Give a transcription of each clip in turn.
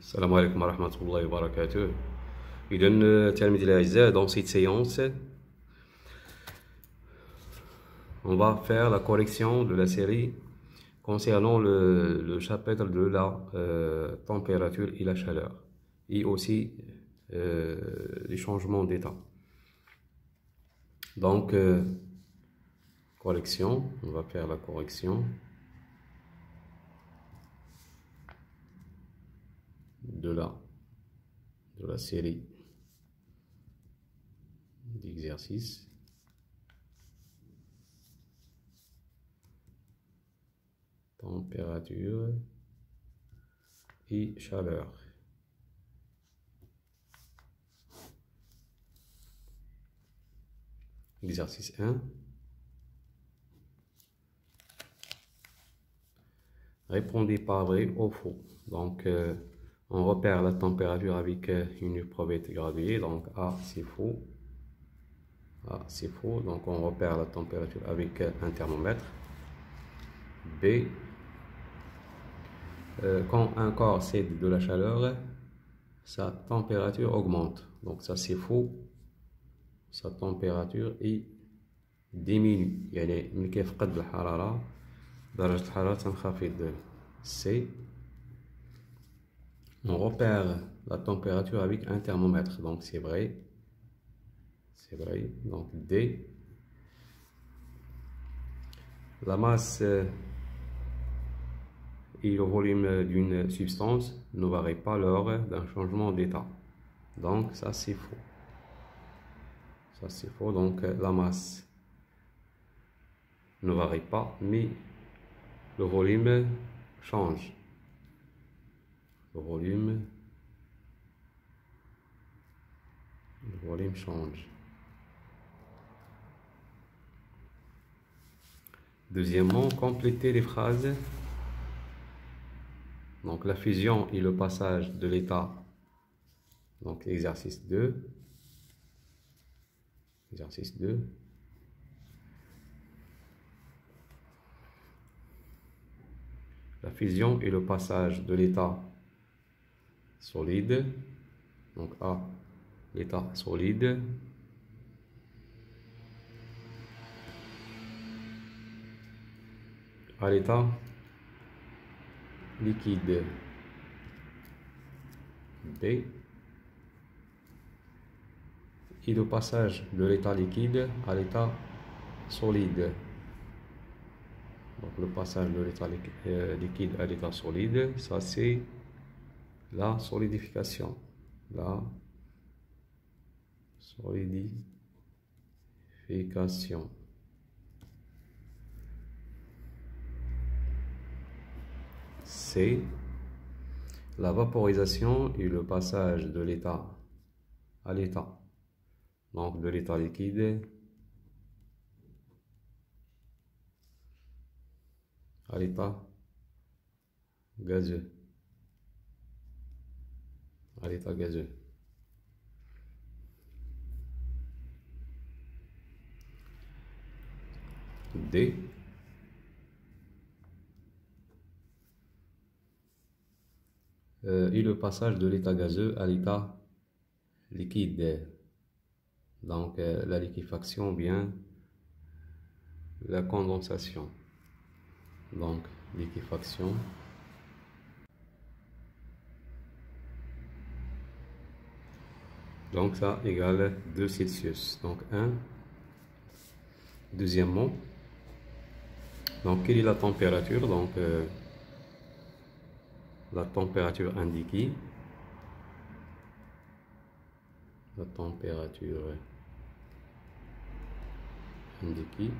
السلام عليكم ورحمة الله وبركاته. إذن تلاميذي الأعزاء, dans cette séance, on va faire la correction de la série concernant le chapitre de la température et la chaleur, et aussi les changements d'état. Donc, correction, on va faire la correction de la série d'exercices. Température et chaleur. Exercice 1. Répondez par vrai ou faux. Donc, on repère la température avec une éprouvette graduée. Donc, A, c'est faux. A, c'est faux. Donc, on repère la température avec un thermomètre. B, quand un corps cède de la chaleur, sa température augmente. Donc, ça, c'est faux. Sa température est diminue. يعني من كيفقد الحرارة درجة الحرارة تنخفض. C, on repère la température avec un thermomètre. Donc c'est vrai. C'est vrai. Donc D, la masse et le volume d'une substance ne varient pas lors d'un changement d'état. Donc ça c'est faux. Ça c'est faux. Donc la masse ne varie pas, mais le volume change. Le volume change. Deuxièmement, compléter les phrases. Donc la fusion et le passage de l'état. Donc exercice 2. Exercice 2. La fusion et le passage de l'état solide. Donc A, l'état solide. À l'état liquide. B, et le passage de l'état liquide à l'état solide. Donc le passage de l'état liquide à l'état solide, ça c'est la solidification. La solidification. C, la vaporisation et le passage de l'état à l'état. Donc de l'état liquide à l'état gazeux. À l'état gazeux. D, et le passage de l'état gazeux à l'état liquide. Donc la liquéfaction bien la condensation. Donc liquéfaction. Donc ça égale 2 Celsius. Donc 1. Deuxièmement, donc quelle est la température? Donc la température indiquée. La température indiquée.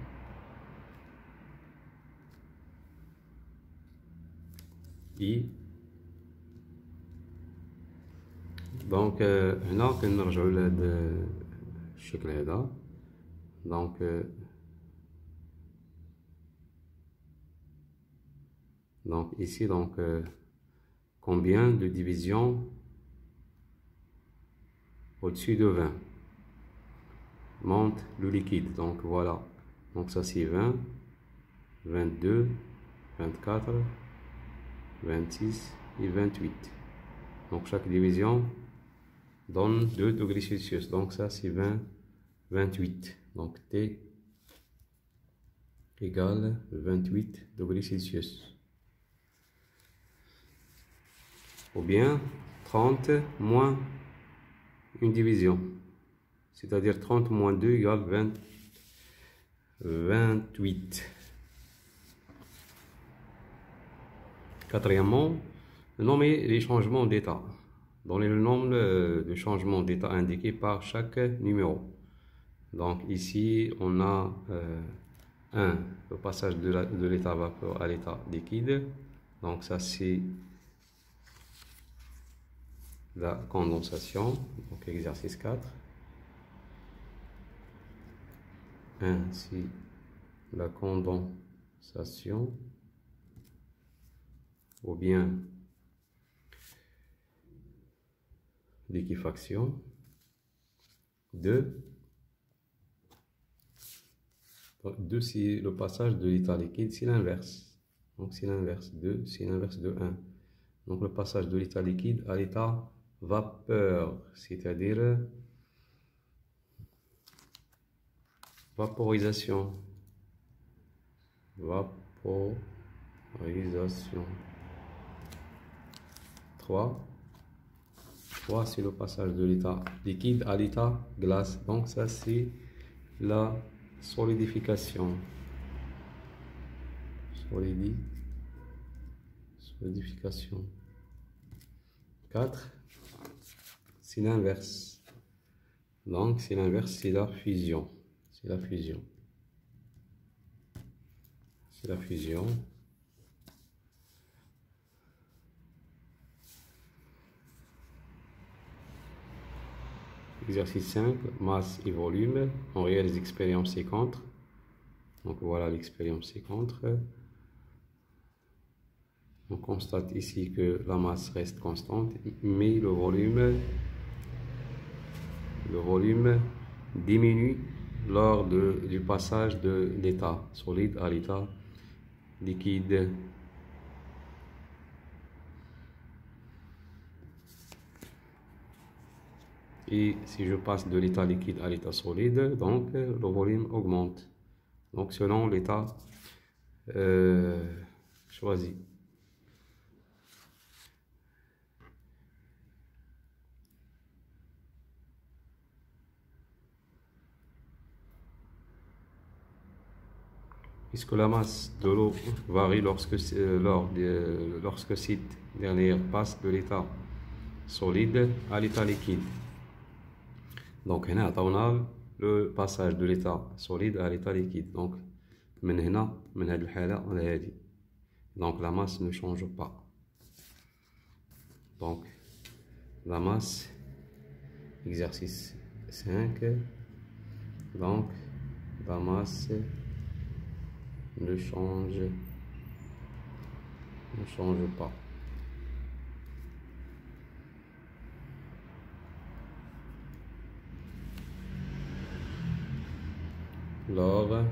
Et donc هنا كنرجعوا لهذا الشكل هذا. Donc ici donc combien de divisions au-dessus de 20 monte le liquide? Donc voilà, donc ça c'est 20, 22, 24, 26 et 28. Donc chaque division donne 2 degrés Celsius. Donc ça c'est 28. Donc T égale 28 degrés Celsius. Ou bien 30 moins une division. C'est-à-dire 30 moins 2 égale 28. Quatrièmement, nommer les changements d'état. Donnez le nombre de changements d'état indiqués par chaque numéro. Donc ici, on a 1, le passage de l'état vapeur à l'état liquide. Donc ça, c'est la condensation. Donc exercice 4. 1, c'est la condensation. Ou bien liquéfaction. 2, c'est le passage de l'état liquide, c'est l'inverse. Donc c'est l'inverse. 2, c'est l'inverse de 1. Donc le passage de l'état liquide à l'état vapeur, c'est-à-dire vaporisation. Vaporisation. 3, c'est le passage de l'état liquide à l'état glace. Donc ça c'est la solidification. Solidification. 4, c'est l'inverse. Donc c'est l'inverse, c'est la fusion. C'est la fusion. C'est la fusion. Exercice 5, masse et volume. On réalise l'expérience ci-contre. Donc voilà l'expérience ci-contre. On constate ici que la masse reste constante, mais le volume diminue lors du passage de l'état solide à l'état liquide. Et si je passe de l'état liquide à l'état solide, donc le volume augmente. Donc selon l'état choisi. Puisque la masse de l'eau varie lorsque cette dernière passe de l'état solide à l'état liquide. Donc هنا عطاونا le passage de l'état solide à l'état liquide. Donc من هنا من هذه الحالة على هذه. Donc la masse ne change pas. Donc la masse, exercice 5. Donc la masse ne change pas. Lors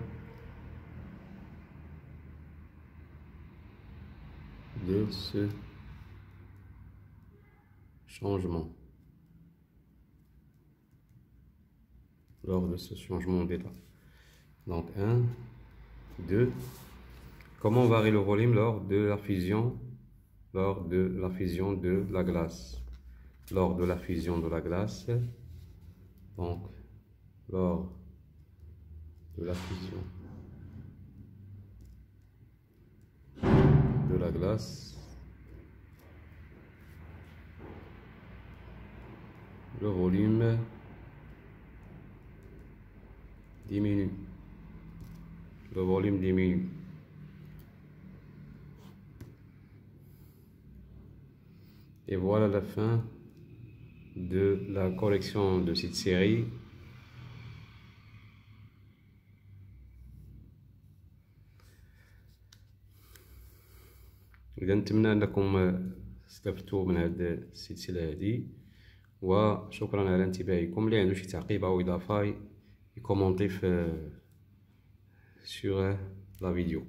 de ce changement. Lors de ce changement d'état. Donc 1, 2. Comment varie le volume lors de la fusion de la glace? Lors de la fusion de la glace, donc lors de la fusion de la glace, le volume diminue. Le volume diminue. Et voilà la fin de la correction de cette série. إذا نتمنى أنكم استفدتوا من هذه السلسلة هذه، وشكرا على انتباهكم. اللي عنده شي تعقيب أو إضافة يكومونتي sur la vidéo.